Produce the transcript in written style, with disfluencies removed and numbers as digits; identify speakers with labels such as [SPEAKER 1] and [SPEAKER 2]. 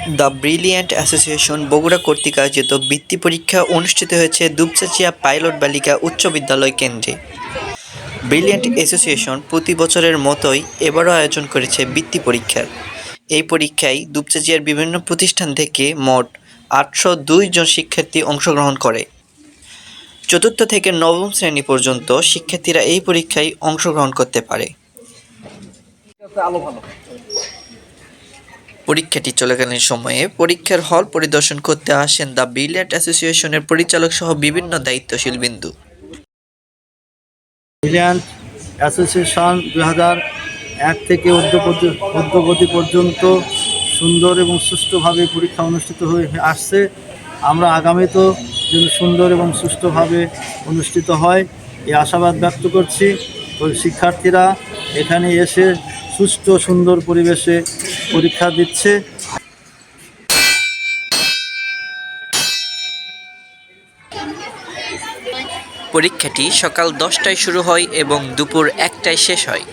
[SPEAKER 1] The brilliant association Bogura কর্তৃক আয়োজিত বৃত্তি পরীক্ষা অনুষ্ঠিত হয়েছে দুপচাঁচিয়া পাইলট বালিকা উচ্চ বিদ্যালয় কেন্দ্রে। ব্রিলিয়ান্ট অ্যাসোসিয়েশন প্রতি বছরের মতোই এবারও আয়োজন করেছে বৃত্তি পরীক্ষার। এই পরীক্ষায় দুপচাঁচিয়ার বিভিন্ন প্রতিষ্ঠান থেকে মোট ৮০২ জন শিক্ষার্থী অংশগ্রহণ করে। চতুর্থ থেকে নবম শ্রেণী পর্যন্ত শিক্ষার্থীরা এই পরীক্ষায় অংশগ্রহণ করতে পারে। পরীক্ষাটি চলাকালীন সময়ে পরীক্ষার হল পরিদর্শন করতে আসেন দ্য ব্রিলিয়ান্ট অ্যাসোসিয়েশনের পরিচালক সহ বিভিন্ন দায়িত্বশীল বিন্দু।
[SPEAKER 2] ব্রিলিয়ান্ট অ্যাসোসিয়েশন 2001 থেকে অদ্যবধি পর্যন্ত সুন্দর এবং সুষ্ঠুভাবে পরীক্ষা অনুষ্ঠিত হয়ে আসছে। আমরা আগামীতেও যেন সুন্দর এবং সুষ্ঠুভাবে অনুষ্ঠিত হয় এই আশাবাদ ব্যক্ত করছি। শিক্ষার্থীরা এখানে এসে সুষ্ঠু সুন্দর পরিবেশে পরীক্ষা দিচ্ছে।
[SPEAKER 1] পরীক্ষাটি সকাল 10টায় শুরু হয় এবং দুপুর 1টায় শেষ হয়।